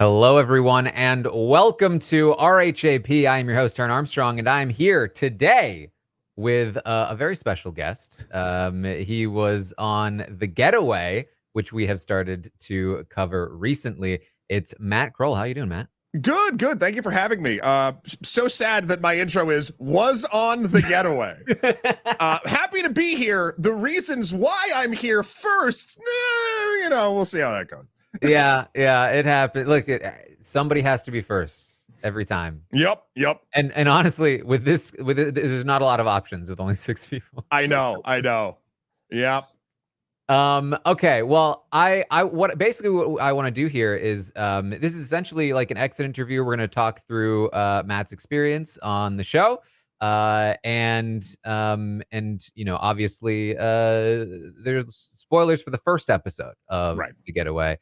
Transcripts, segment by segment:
Hello, everyone, and welcome to RHAP. I am your host, Taran Armstrong, and I'm here today with a very special guest. He was on The Getaway, which we have started to cover recently. It's Matt Krol. How you doing, Matt? Good. Thank you for having me. So sad that my intro was on The Getaway. Happy to be here. The reasons why I'm here first, we'll see how that goes. yeah, it happened. Look, somebody has to be first every time. Yep. And honestly, with this, there's not a lot of options with only 6 people. I know. Yep. Okay. Well, what I want to do here is this is essentially like an exit interview. We're going to talk through Matt's experience on the show. And obviously there's spoilers for the first episode of The Getaway,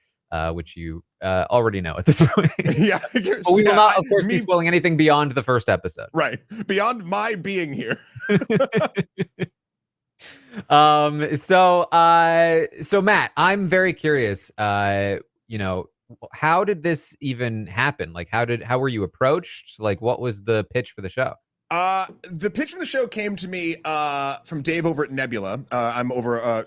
which you already know at this point. Yeah. But we will not, of course, be spoiling anything beyond the first episode. Right. Beyond my being here. So Matt, I'm very curious, how did this even happen? Like, how were you approached? Like, what was the pitch for the show? The pitch from the show came to me from Dave over at Nebula. I'm over, I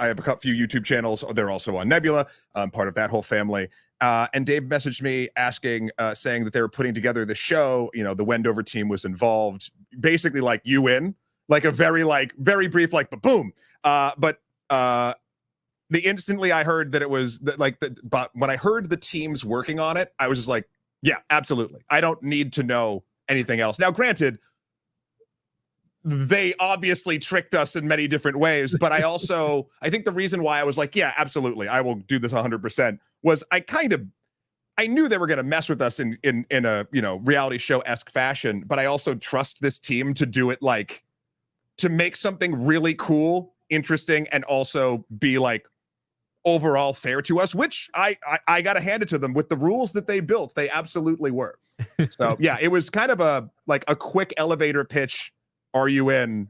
have a few YouTube channels. They're also on Nebula. I'm part of that whole family. And Dave messaged me asking, saying that they were putting together the show. The Wendover team was involved. Basically, like, you in? Like a very brief, boom. But the instantly I heard that it was but when I heard the teams working on it, I was just like, yeah, absolutely. I don't need to know anything else. Now, granted, they obviously tricked us in many different ways, but I think the reason why I was like, yeah, absolutely, I will do this 100% was I knew they were going to mess with us in a, reality show-esque fashion, but I also trust this team to do it to make something really cool, interesting, and also be overall fair to us, which I got to hand it to them. With the rules that they built, they absolutely were. So yeah, it was kind of a quick elevator pitch. Are you in?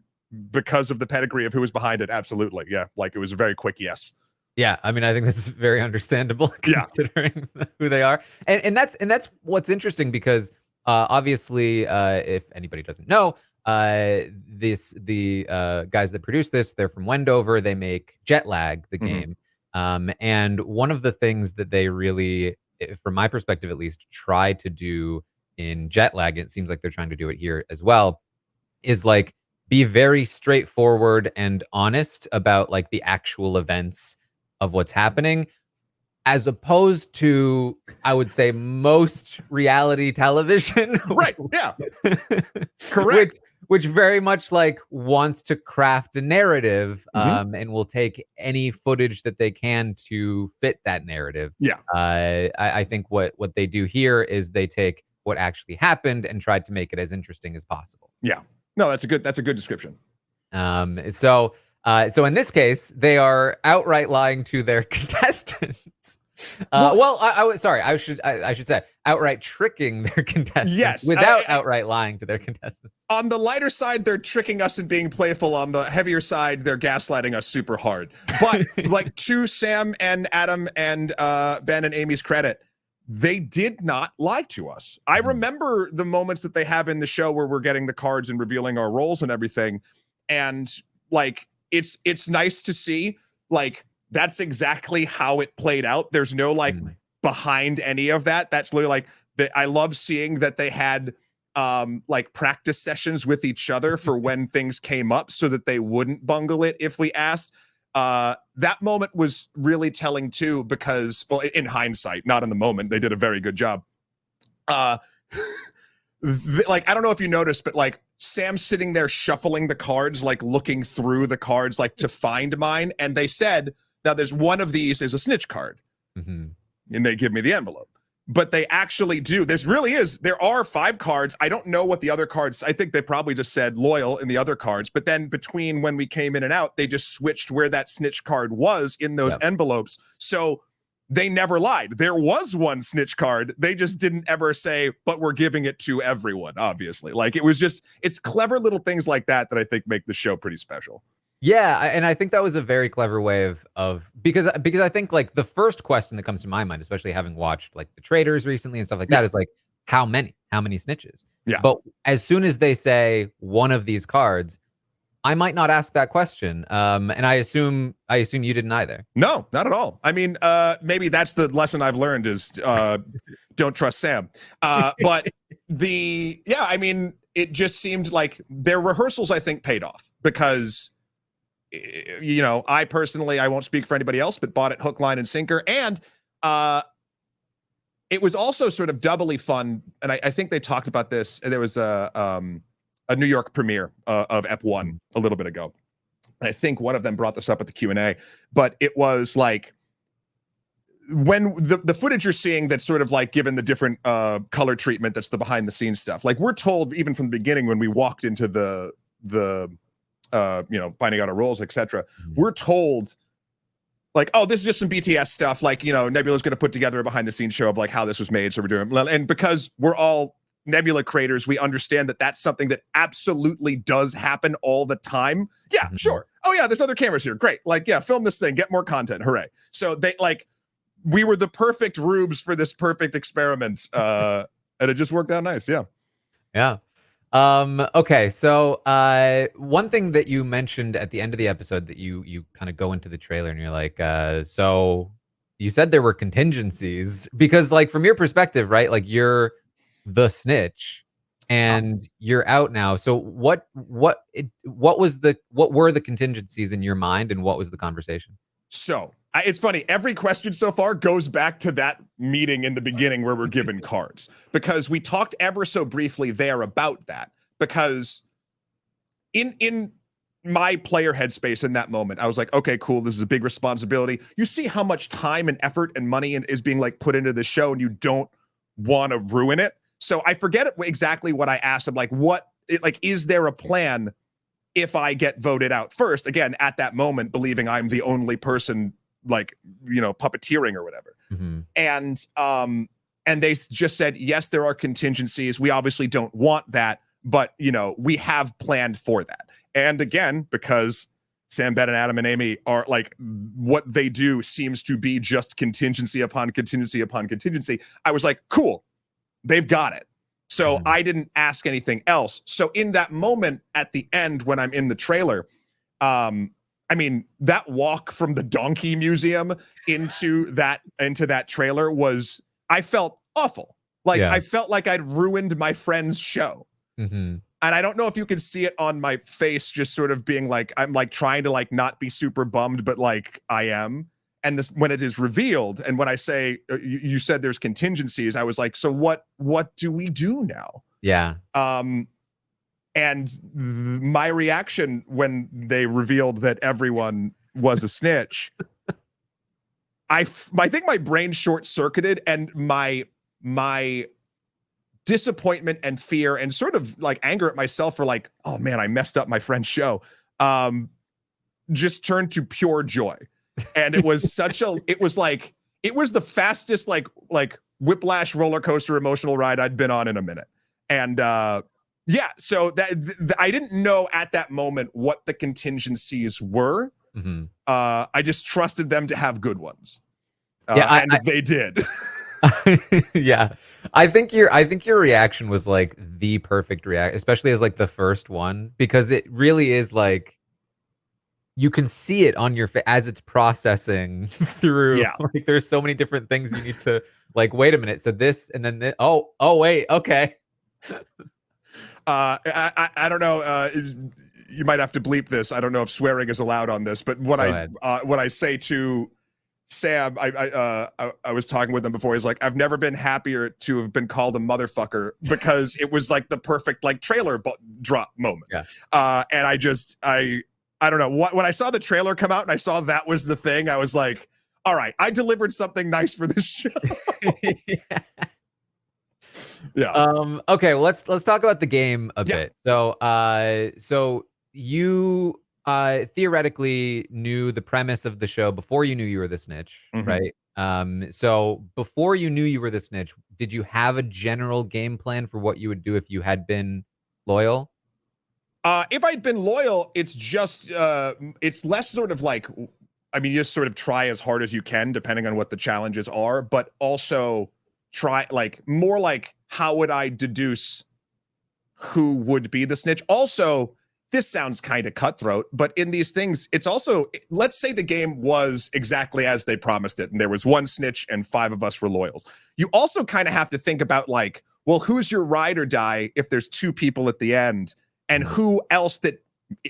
Because of the pedigree of who was behind it. Absolutely. Yeah. It was a very quick yes. Yeah, I mean, I think that's very understandable considering who they are. And that's what's interesting because obviously, if anybody doesn't know, the guys that produce this, they're from Wendover. They make Jet Lag, the game. And one of the things that they really, from my perspective at least, try to do in Jet Lag, and it seems like they're trying to do it here as well, is be very straightforward and honest about the actual events of what's happening, as opposed to, I would say, most reality television. Right. Yeah. Correct. Which very much wants to craft a narrative, and will take any footage that they can to fit that narrative. Yeah. I think what they do here is they take what actually happened and tried to make it as interesting as possible. Yeah. No, that's a good description. So in this case, they are outright lying to their contestants. I should say outright tricking their contestants. Yes, without outright lying to their contestants. On the lighter side, they're tricking us and being playful. On the heavier side, they're gaslighting us super hard. But to Sam and Adam and Ben and Amy's credit, they did not lie to us. I remember the moments that they have in the show where we're getting the cards and revealing our roles and everything, and it's nice to see that's exactly how it played out. There's no behind any of that. That's literally I love seeing that they had practice sessions with each other for when things came up so that they wouldn't bungle it if we asked. That moment was really telling too, because, well, in hindsight, not in the moment, they did a very good job. I don't know if you noticed, but Sam's sitting there shuffling the cards, looking through the cards, to find mine. And they said, now there's one of these is a snitch card. And they give me the envelope. But they actually do. There are 5 cards. I don't know what the other cards, I think they probably just said loyal in the other cards. But then between when we came in and out, they just switched where that snitch card was in those envelopes. So they never lied. There was one snitch card. They just didn't ever say, but we're giving it to everyone, obviously. It's clever little things like that I think make the show pretty special. Yeah, and I think that was a very clever way of because I think like the first question that comes to my mind, especially having watched like the traders recently and stuff like Yeah, that, is like how many? How many snitches? yeah. But as soon as they say one of these cards, I might not ask that question. And I assume you didn't either. No, not at all. I mean, maybe that's the lesson I've learned is don't trust Sam. But yeah, I mean, it just seemed like their rehearsals, I think, paid off because, you know, I personally, I won't speak for anybody else, but bought it hook, line, and sinker. And it was also sort of doubly fun. And I think they talked about this. There was a New York premiere of EP1 a little bit ago. I think one of them brought this up at the Q&A, but it was like when the footage you're seeing that's sort of like given the different color treatment, that's the behind the scenes stuff. Like we're told even from the beginning when we walked into the you know, finding out our roles, etc. We're told like, oh, this is just some BTS stuff. Like, you know, Nebula's going to put together a behind the scenes show of like how this was made. So we're doing, and because we're all Nebula creators, we understand that that's something that absolutely does happen all the time. Yeah, sure. Oh yeah, there's other cameras here. Great. Like, yeah, film this thing, get more content. Hooray. So they like, we were the perfect rubes for this perfect experiment. And it just worked out nice. Yeah. Yeah. Okay, so one thing that you mentioned at the end of the episode that you kind of go into the trailer and you're like, so you said there were contingencies because like from your perspective, right? Like you're the snitch and you're out now. So what were the contingencies in your mind and what was the conversation? So it's funny. Every question so far goes back to that meeting in the beginning where we're given cards because we talked ever so briefly there about that. Because in my player headspace in that moment, I was like, okay, cool. This is a big responsibility. You see how much time and effort and money is being like put into the show, and you don't want to ruin it. So I forget exactly what I asked him. Like, is there a plan if I get voted out first? Again, at that moment, believing I'm the only person, like, you know, puppeteering or whatever. And they just said, yes, there are contingencies. We obviously don't want that, but you know, we have planned for that. And again, because Sam, Ben, and Adam and Amy are like, what they do seems to be just contingency upon contingency upon contingency. I was like, cool, they've got it. So I didn't ask anything else. So in that moment at the end, when I'm in the trailer, I mean, that walk from the Donkey Museum into that trailer was, I felt awful. Like I felt like I'd ruined my friend's show. And I don't know if you can see it on my face, just sort of being like, I'm like trying to like not be super bummed, but like I am. And this, when it is revealed, and when I say you said there's contingencies, I was like, so what do we do now? Yeah. And my reaction when they revealed that everyone was a snitch, I think my brain short circuited, and my disappointment and fear and sort of like anger at myself for like, oh man, I messed up my friend's show, just turned to pure joy. And it was it was the fastest like whiplash roller coaster emotional ride I'd been on in a minute. And yeah, so that I didn't know at that moment what the contingencies were. I just trusted them to have good ones. And they did. Yeah. I think your reaction was like the perfect reaction, especially as like the first one, because it really is like you can see it on your face as it's processing through. Yeah. Like there's so many different things you need to like, wait a minute. So this and then this, oh wait, okay. I don't know. You might have to bleep this. I don't know if swearing is allowed on this, but what I say to Sam, I was talking with him before. He's like, I've never been happier to have been called a motherfucker, because it was like the perfect like trailer drop moment. Yeah. And I don't know when I saw the trailer come out and I saw that was the thing, I was like, all right, I delivered something nice for this show. Yeah. Okay, well, let's talk about the game a bit. So so you theoretically knew the premise of the show before you knew you were the snitch, right? So before you knew you were the snitch, did you have a general game plan for what you would do if you had been loyal? If I'd been loyal, it's just it's less sort of like, I mean, you just sort of try as hard as you can, depending on what the challenges are, but also try like more like how would I deduce who would be the snitch? Also, this sounds kind of cutthroat, but in these things, it's also, let's say the game was exactly as they promised it, and there was one snitch and 5 of us were loyals. You also kind of have to think about like, well, who's your ride or die if there's 2 people at the end, and who else that,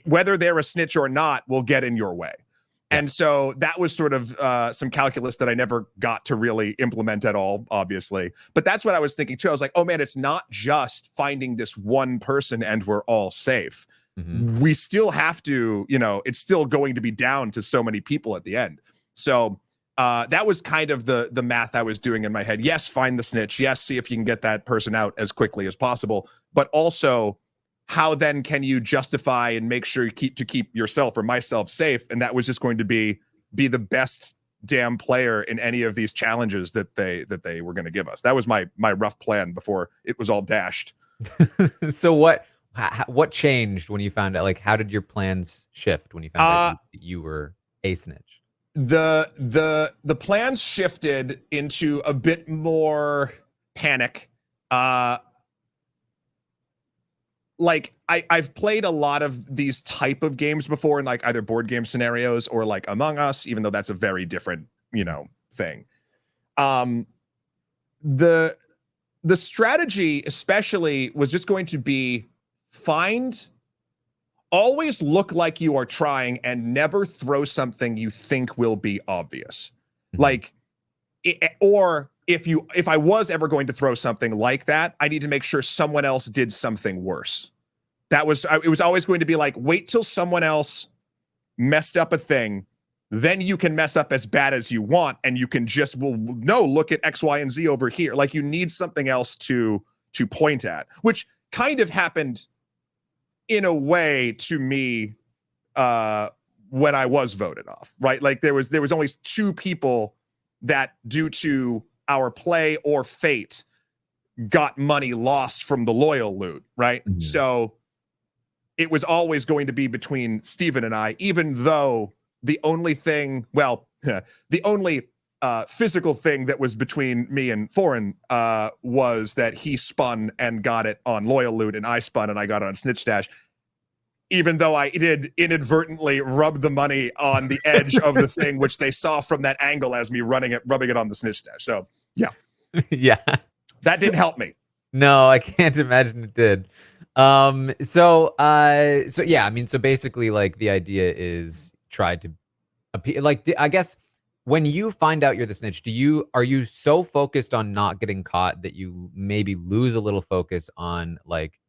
whether they're a snitch or not, will get in your way. Yeah. And so that was sort of some calculus that I never got to really implement at all, obviously. But that's what I was thinking too. I was like, oh man, it's not just finding this one person and we're all safe. We still have to, you know, it's still going to be down to so many people at the end. So that was kind of the math I was doing in my head. Yes, find the snitch. Yes, see if you can get that person out as quickly as possible. But also, how then can you justify and make sure you keep yourself or myself safe? And that was just going to be the best damn player in any of these challenges that they were going to give us. That was my rough plan before it was all dashed. So what changed when you found out? Like, how did your plans shift when you found out you were a snitch? The plans shifted into a bit more panic. Like I've played a lot of these type of games before in like either board game scenarios or like Among Us, even though that's a very different, you know, thing. The strategy especially was just going to be always look like you are trying and never throw something you think will be obvious. Like, or if I was ever going to throw something like that, I need to make sure someone else did something worse. It was always going to be like, wait till someone else messed up a thing, then you can mess up as bad as you want, and you can just, well, no, look at X, Y, and Z over here. Like, you need something else to point at, which kind of happened in a way to me when I was voted off, right? Like there was only 2 people that, due to our play or fate, got money lost from the loyal loot, right? So it was always going to be between Steven and I, even though the only thing, well, the only physical thing that was between me and Foreign was that he spun and got it on loyal loot, and I spun and I got it on snitch stash. Even though I did inadvertently rub the money on the edge of the thing, which they saw from that angle as me rubbing it on the snitch stash. So yeah, yeah, that didn't help me. No, I can't imagine it did. So yeah, I mean, so basically, like, the idea is try to appear. Like, I guess when you find out you're the snitch, are you so focused on not getting caught that you maybe lose a little focus on like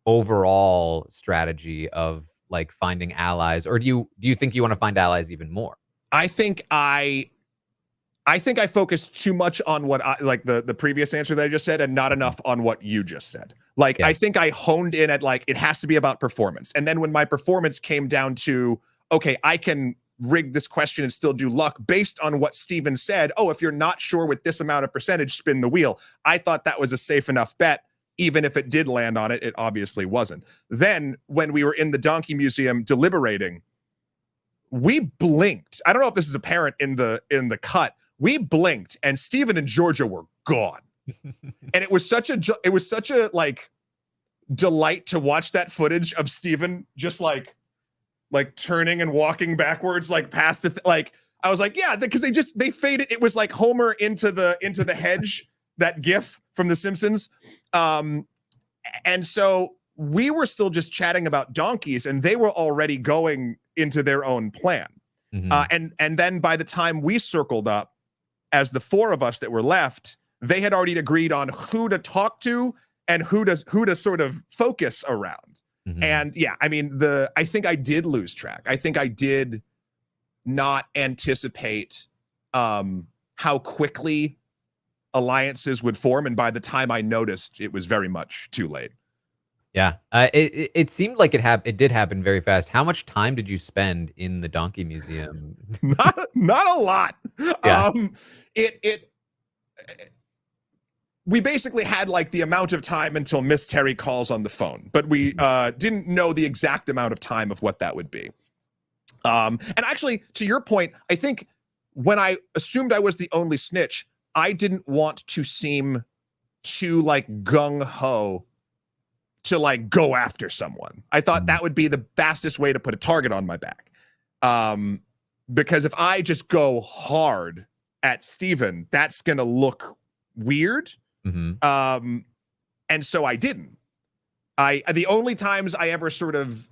overall strategy of like finding allies, or do you think you want to find allies even more? I think I focused too much on what like the previous answer that I just said, and not enough on what you just said. Like, yeah. I think I honed in at like, it has to be about performance. And then when my performance came down to, okay, I can rig this question and still do luck based on what Steven said. Oh, if you're not sure with this amount of percentage, spin the wheel. I thought that was a safe enough bet. Even if it did land on it, it obviously wasn't. Then when we were in the Donkey Museum deliberating, we blinked. I don't know if this is apparent in the cut. We blinked and Steven and Georgia were gone. And it was such a like delight to watch that footage of Steven just like turning and walking backwards, like past the like, I was like, yeah, because they faded. It was like Homer into the hedge, that GIF from The Simpsons. And so we were still just chatting about donkeys, and they were already going into their own plan. And then by the time we circled up as the 4 of us that were left, they had already agreed on who to talk to and who to sort of focus around. And yeah, I mean, I think I did lose track. I think I did not anticipate how quickly alliances would form, and by the time I noticed, it was very much too late. Yeah, it seemed like it did happen very fast. How much time did you spend in the Donkey Museum? Not a lot. Yeah. we basically had like the amount of time until Miss Terry calls on the phone, but we didn't know the exact amount of time of what that would be. And actually, to your point, I think when I assumed I was the only snitch, I didn't want to seem too like gung-ho to like go after someone. I thought that would be the fastest way to put a target on my back. Because if I just go hard at Steven, that's gonna look weird. And so I didn't. The only times I ever sort of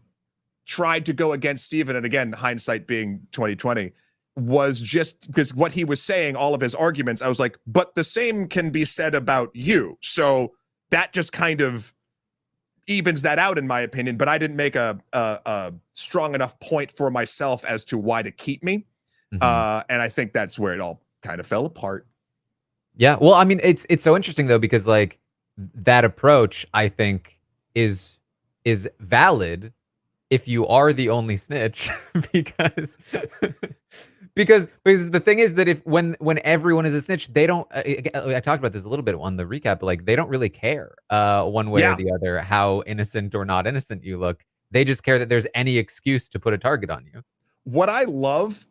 tried to go against Steven, and again, hindsight being 2020, was just because what he was saying, all of his arguments, I was like, but the same can be said about you. So that just kind of evens that out, in my opinion. But I didn't make a strong enough point for myself as to why to keep me. And I think that's where it all kind of fell apart. Yeah, well, I mean, it's so interesting though, because like that approach, I think, is valid if you are the only snitch, because because the thing is that if when everyone is a snitch, they don't. I talked about this a little bit on the recap, but like they don't really care one way or the other how innocent or not innocent you look. They just care that there's any excuse to put a target on you. What I love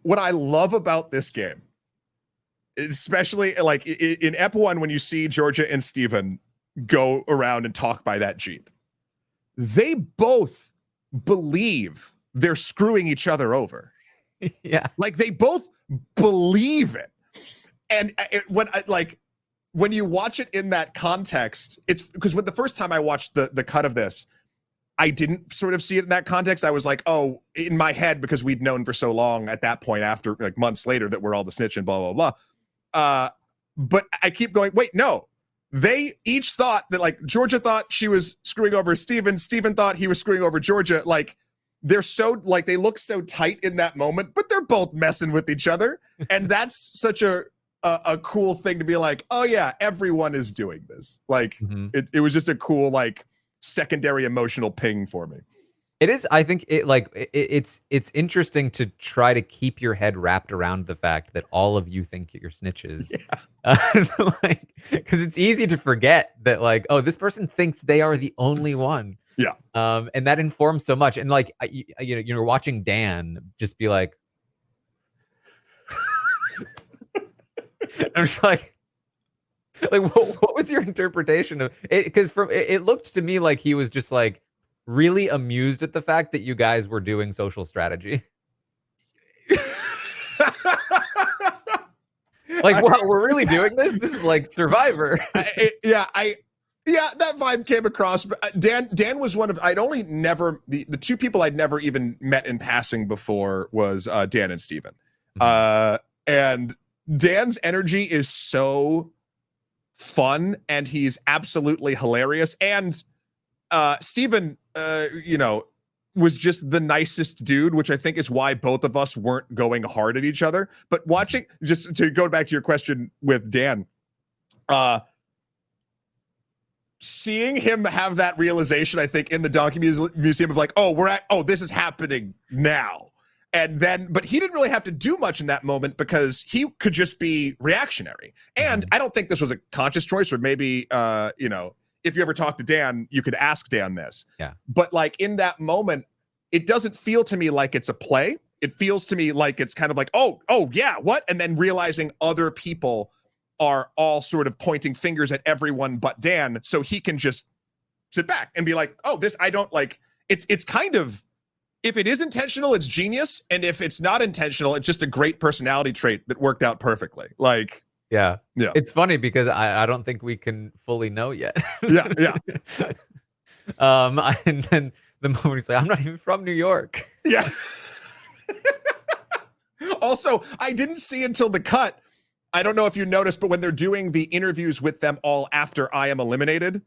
about this game, especially like in Ep 1, when you see Georgia and Steven go around and talk by that Jeep, they both believe they're screwing each other over. Yeah. Like they both believe it. And when you watch it in that context, it's because when the first time I watched the cut of this, I didn't sort of see it in that context. I was like, oh, in my head, because we'd known for so long at that point, after like months later, that we're all the snitch and blah, blah, blah. But I keep going, wait, no. They each thought that, like, Georgia thought she was screwing over Steven. Steven thought he was screwing over Georgia. Like, they're so, like, they look so tight in that moment, but they're both messing with each other. And that's such a cool thing to be like, oh yeah, everyone is doing this. Like, it was just a cool, like, secondary emotional ping for me. It is. I think it's interesting to try to keep your head wrapped around the fact that all of you think you're snitches. Like, because it's easy to forget that, like, oh, this person thinks they are the only one. Yeah. And that informs so much. And like, you're watching Dan just be like, I'm just like what was your interpretation of it? Because it looked to me like he was just like really amused at the fact that you guys were doing social strategy. Like, wow, we're really doing this? This is like Survivor. Yeah, that vibe came across. Dan was one of, the two people I'd never even met in passing before was Dan and Steven. And Dan's energy is so fun, and he's absolutely hilarious. And Steven, was just the nicest dude, which I think is why both of us weren't going hard at each other. But watching, just to go back to your question with Dan, seeing him have that realization, I think, in the Donkey Museum of like, this is happening now. And then, but he didn't really have to do much in that moment because he could just be reactionary. And I don't think this was a conscious choice, or maybe, if you ever talk to Dan, you could ask Dan this. Yeah. But like in that moment, it doesn't feel to me like it's a play. It feels to me like it's kind of like, oh yeah, what? And then realizing other people are all sort of pointing fingers at everyone but Dan, so he can just sit back and be like, oh, this, I don't like, it's kind of, if it is intentional, it's genius. And if it's not intentional, it's just a great personality trait that worked out perfectly. Like, yeah. It's funny because I don't think we can fully know yet. Yeah. And then the moment he's like, I'm not even from New York. Yeah. Also, I didn't see until the cut, I don't know if you noticed, but when they're doing the interviews with them all after I am eliminated,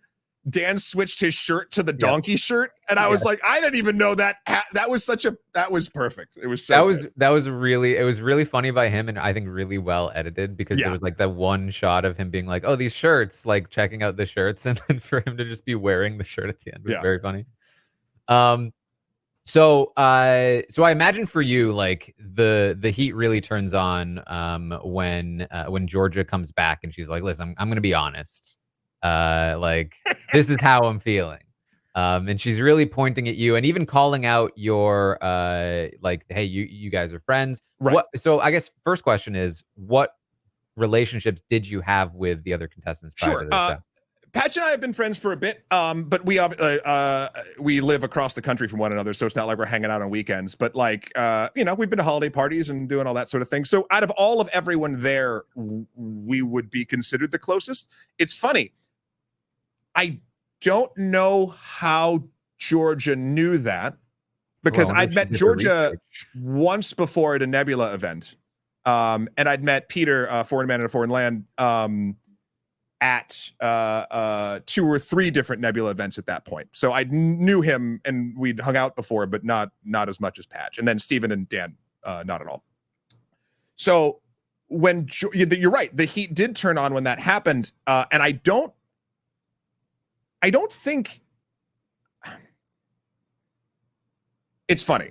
Dan switched his shirt to the donkey shirt, and I was like, I didn't even know that. That was perfect. It was so that was really funny by him, and I think really well edited, because there was like that one shot of him being like, oh, these shirts, like checking out the shirts, and then for him to just be wearing the shirt at the end was very funny. So I imagine for you, like the heat really turns on when Georgia comes back and she's like, listen, I'm gonna be honest. Like, this is how I'm feeling. And she's really pointing at you and even calling out your like, hey, you guys are friends. Right. What so I guess first question is, what relationships did you have with the other contestants prior Sure. to the show? Patch and I have been friends for a bit, but we live across the country from one another, so it's not like we're hanging out on weekends. But like, we've been to holiday parties and doing all that sort of thing. So out of all of everyone there, we would be considered the closest. It's funny. I don't know how Georgia knew that, because I'd met Georgia once before at a Nebula event, and I'd met Peter, Foreign Man in a Foreign Land, at 2 or 3 different Nebula events at that point. So I knew him and we'd hung out before, but not as much as Patch. And then Steven and Dan, not at all. So when you're right, the heat did turn on when that happened, and I don't think it's funny.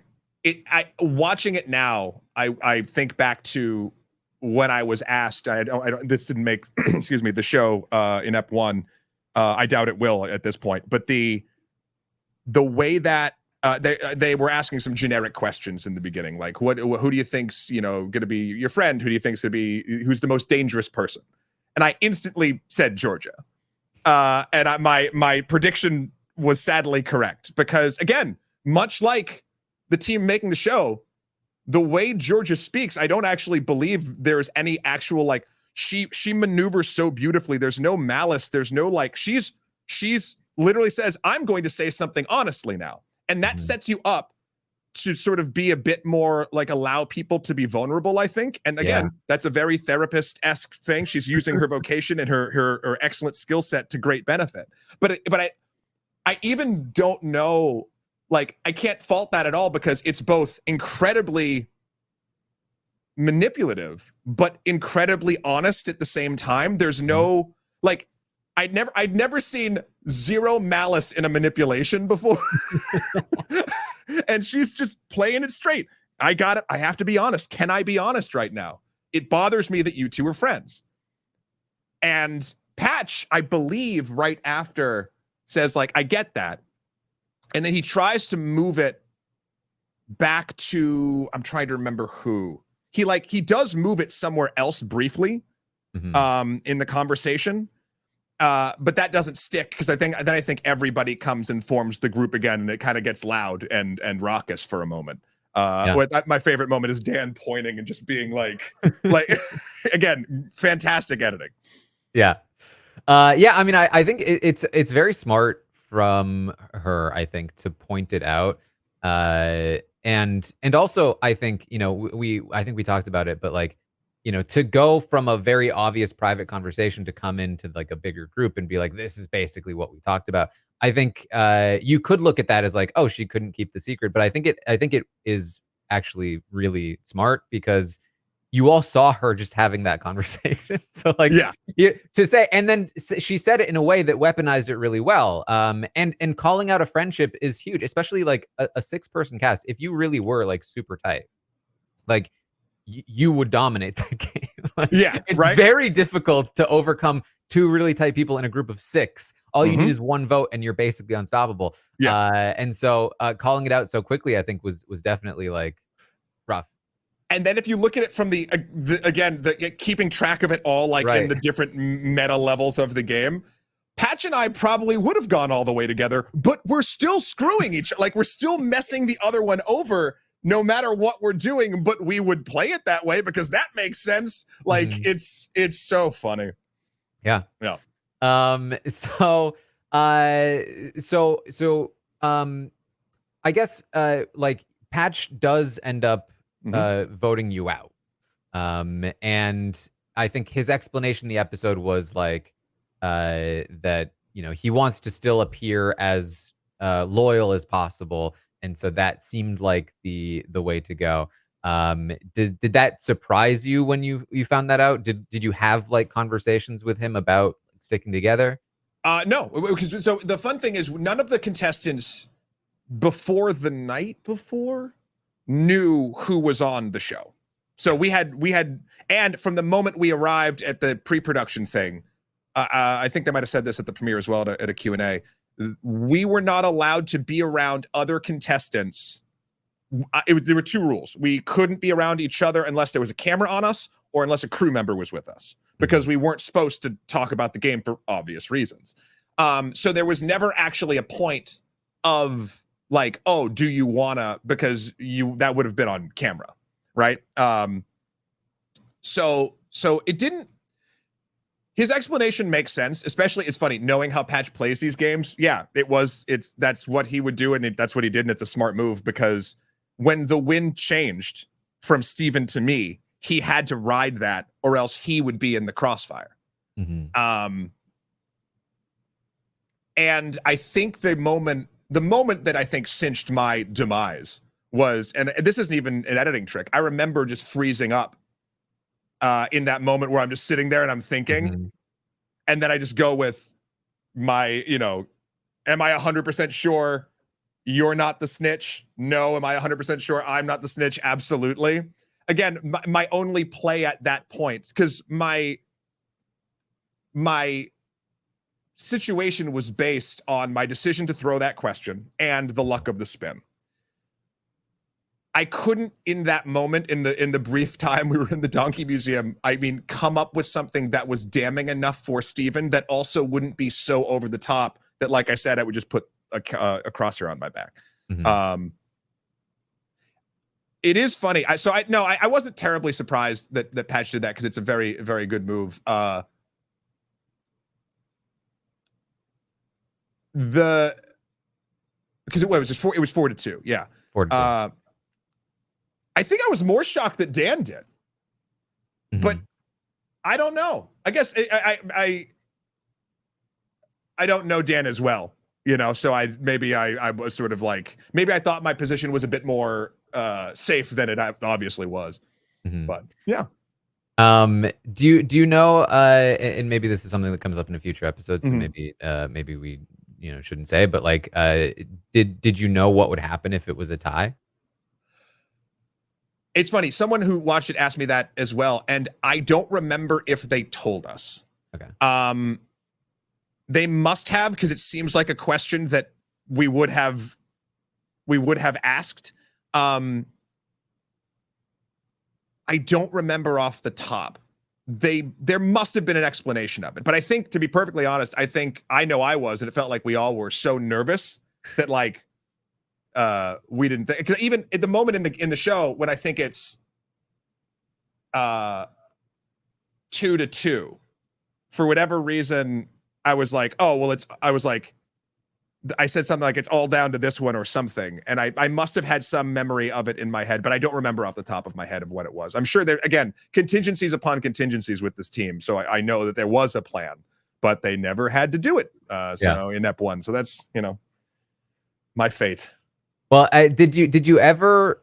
Watching it now, I think back to when I was asked. This didn't make excuse me, the show in Ep 1. I doubt it will at this point. But the way that they were asking some generic questions in the beginning, like who do you think's going to be your friend? Who do you think's going to be who's the most dangerous person? And I instantly said Georgia. And my prediction was sadly correct, because again, much like the team making the show, the way Georgia speaks, I don't actually believe there's any actual, like, she maneuvers so beautifully. There's no malice. There's no, like, she's literally says, I'm going to say something honestly now. And that sets you up to sort of be a bit more like allow people to be vulnerable, I think. And again, that's a very therapist-esque thing. She's using her vocation and her excellent skill set to great benefit. But I even don't know, like, I can't fault that at all, because it's both incredibly manipulative but incredibly honest at the same time. There's no, like, I'd never seen zero malice in a manipulation before. And she's just playing it straight. I got it. I have to be honest. Can I be honest right now? It bothers me that you two are friends. And Patch, I believe, right after says, like, I get that. And then he tries to move it back to, I'm trying to remember who. He does move it somewhere else briefly in the conversation. But that doesn't stick, because I think everybody comes and forms the group again, and it kind of gets loud and raucous for a moment. My favorite moment is Dan pointing and just being like again, fantastic editing. Yeah. I mean, I think it's very smart from her, I think, to point it out. And also, I think, I think we talked about it, but like, to go from a very obvious private conversation to come into like a bigger group and be like, this is basically what we talked about. I think you could look at that as like, oh, she couldn't keep the secret. But I think it is actually really smart, because you all saw her just having that conversation. So like, to say, and then she said it in a way that weaponized it really well. And calling out a friendship is huge, especially like a 6-person cast. If you really were like super tight, like, you would dominate that game. Like, it's very difficult to overcome 2 really tight people in a group of 6. All you need is 1 vote and you're basically unstoppable. And so calling it out so quickly, I think was definitely like rough. And then if you look at it from the keeping track of it all, like in the different meta levels of the game, Patch and I probably would have gone all the way together, but we're still screwing each other. Like, we're still messing the other one over no matter what we're doing, but we would play it that way because that makes sense. Like, it's so funny. Yeah. So I guess like, Patch does end up voting you out. And I think his explanation in the episode was like that, he wants to still appear as loyal as possible. And so that seemed like the way to go. Did that surprise you when you found that out? Did you have like conversations with him about sticking together? No, because so the fun thing is, none of the contestants before the night before knew who was on the show. So we had, and from the moment we arrived at the pre-production thing, I think they might have said this at the premiere as well at a Q&A. We were not allowed to be around other contestants. There were two rules. We couldn't be around each other unless there was a camera on us or unless a crew member was with us, because we weren't supposed to talk about the game for obvious reasons. So there was never actually a point of like, oh, do you wanna, because that would have been on camera, right? So it didn't. His explanation makes sense, especially it's funny knowing how Patch plays these games. Yeah, that's what he would do, and that's what he did, and it's a smart move, because when the wind changed from Steven to me, he had to ride that, or else he would be in the crossfire. And I think the moment that I think cinched my demise was, and this isn't even an editing trick, I remember just freezing up in that moment where I'm just sitting there and I'm thinking, and then I just go with my, am I 100% sure you're not the snitch? No. Am I 100% sure I'm not the snitch? Absolutely. Again, my only play at that point, because my situation was based on my decision to throw that question and the luck of the spin. I couldn't, in that moment, in the brief time we were in the Donkey Museum, come up with something that was damning enough for Steven that also wouldn't be so over the top that, like I said, I would just put a crosshair on my back. It is funny. I wasn't terribly surprised that Patch did that, because it's a very, very good move. Because it was 4-2. Yeah. 4-2. I think I was more shocked that Dan did, but I don't know. I guess I don't know Dan as well, so I was sort of like, maybe I thought my position was a bit more safe than it obviously was. But yeah. Do you know, and maybe this is something that comes up in a future episode, so maybe we shouldn't say, but like, did you know what would happen if it was a tie? It's funny. Someone who watched it asked me that as well, and I don't remember if they told us. Okay. They must have, because it seems like a question that we would have asked. I don't remember off the top. There must have been an explanation of it, but I think, to be perfectly honest, I know I was, and it felt like we all were so nervous that like. We didn't think, because even at the moment in the show when I think it's 2-2, for whatever reason I was like, oh well, I said something like it's all down to this one or something, and I must have had some memory of it in my head, but I don't remember off the top of my head of what it was. I'm sure there, again, contingencies upon contingencies with this team, so I know that there was a plan, but they never had to do it. So in Ep 1, so that's my fate. Well, did you ever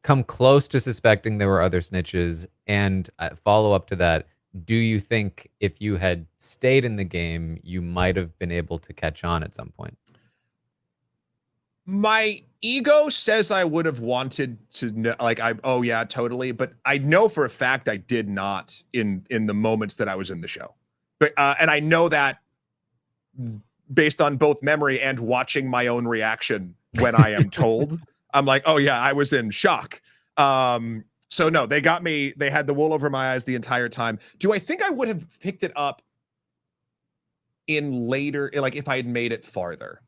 come close to suspecting there were other snitches? And follow up to that, do you think if you had stayed in the game, you might have been able to catch on at some point? My ego says I would have wanted to know, oh yeah, totally. But I know for a fact I did not in the moments that I was in the show. But and I know that based on both memory and watching my own reaction when I am told. I'm like, oh yeah, I was in shock. So no, they got me. They had the wool over my eyes the entire time. Do I think I would have picked it up in later, like if I had made it farther?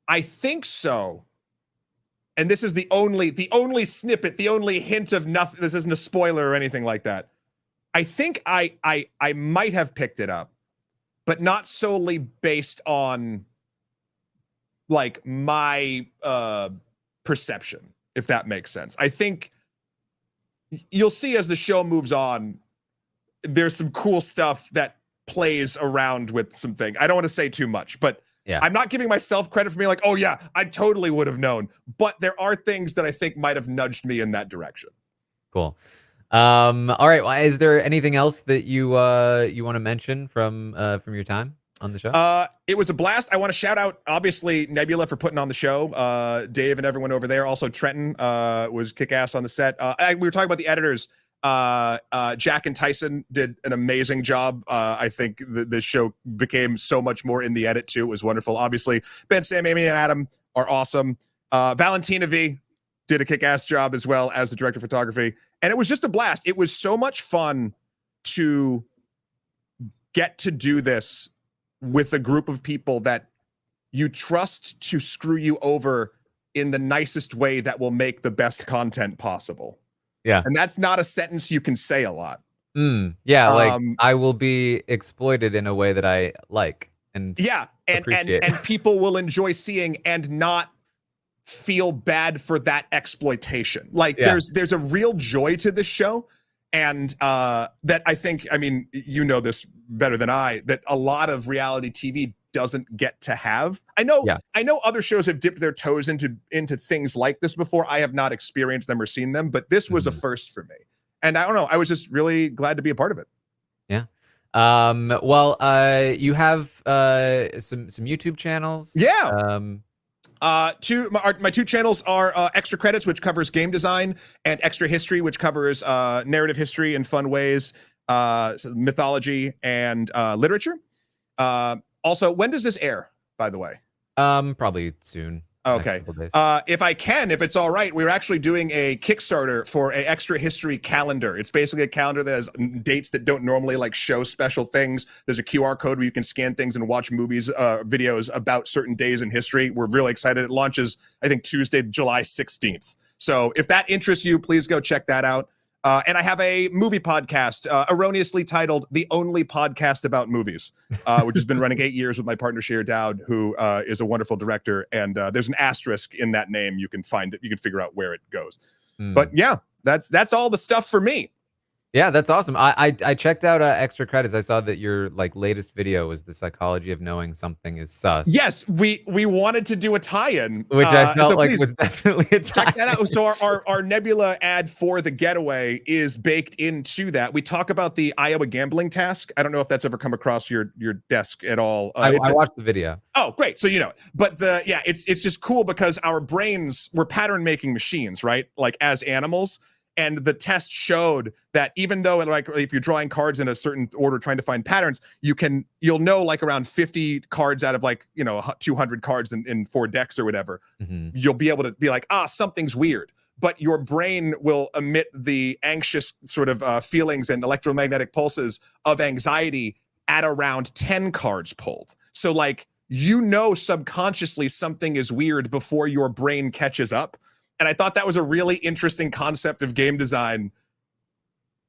I think so. And this is the only snippet, the only hint of nothing. This isn't a spoiler or anything like that. I think I might have picked it up, but not solely based on like my perception, if that makes sense. I think you'll see as the show moves on, there's some cool stuff that plays around with some things. I don't want to say too much, but yeah, I'm not giving myself credit for being like, oh yeah, I totally would have known. But there are things that I think might have nudged me in that direction. Cool. All right. Well, is there anything else that you want to mention from your time on the show? It was a blast. I want to shout out, obviously, Nebula for putting on the show. Dave and everyone over there. Also, Trenton was kick-ass on the set. We were talking about the editors. Jack and Tyson did an amazing job. I think the show became so much more in the edit too. It was wonderful. Obviously, Ben, Sam, Amy, and Adam are awesome. Valentina V did a kick-ass job as well as the director of photography. And it was just a blast. It was so much fun to get to do this with a group of people that you trust to screw you over in the nicest way that will make the best content possible. Yeah. And that's not a sentence you can say a lot. Yeah, like I will be exploited in a way that I like and appreciate. And people will enjoy seeing and not feel bad for that exploitation. Like there's a real joy to this show. And that I think, I mean, you know this better than I, that a lot of reality TV doesn't get to have. I know other shows have dipped their toes into things like this before. I have not experienced them or seen them, but this was a first for me. And I don't know, I was just really glad to be a part of it. Yeah. Well, you have some YouTube channels. Yeah. My two channels are Extra Credits, which covers game design, and Extra History, which covers narrative history in fun ways, mythology and literature. Also, when does this air, by the way? Probably soon. Okay. If it's all right, we're actually doing a Kickstarter for a Extra History calendar. It's basically a calendar that has dates that don't normally like show special things. There's a QR code where you can scan things and watch movies, videos about certain days in history. We're really excited. It launches, I think, Tuesday, July 16th. So if that interests you, please go check that out. And I have a movie podcast, erroneously titled The Only Podcast About Movies, which has been running 8 years with my partner, Shea Dowd, who is a wonderful director. And there's an asterisk in that name. You can find it. You can figure out where it goes. But yeah, that's all the stuff for me. Yeah, that's awesome. I checked out Extra Credits. I saw that your like latest video was the psychology of knowing something is sus. Yes, we wanted to do a tie-in, which I felt like was definitely a tie-in. Check that out. So our Nebula ad for the Getaway is baked into that. We talk about the Iowa gambling task. I don't know if that's ever come across your desk at all. I watched the video. Oh, great. So you know it. But it's just cool because our brains, we're pattern making machines, right? Like as animals. And the test showed that even though, like, if you're drawing cards in a certain order, trying to find patterns, you'll know like around 50 cards out of like 200 cards in 4 decks or whatever. You'll be able to be like, something's weird. But your brain will emit the anxious sort of feelings and electromagnetic pulses of anxiety at around 10 cards pulled. So like subconsciously something is weird before your brain catches up. And I thought that was a really interesting concept of game design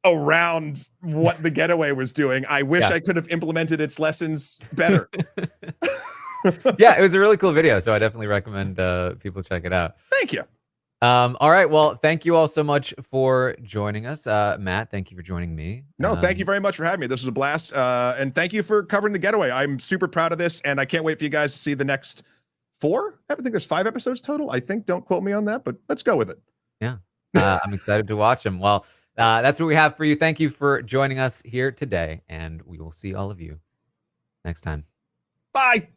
around what the Getaway was doing. I wish I could have implemented its lessons better. Yeah, it was a really cool video, so I definitely recommend people check it out. Thank you. All right, well, thank you all so much for joining us. Matt, thank you for joining me. No, thank you very much for having me. This was a blast. And thank you for covering the Getaway. I'm super proud of this, and I can't wait for you guys to see the next 4. I think there's 5 episodes total. I think. Don't quote me on that, but let's go with it. Yeah, I'm excited to watch them. Well, that's what we have for you. Thank you for joining us here today, and we will see all of you next time. Bye.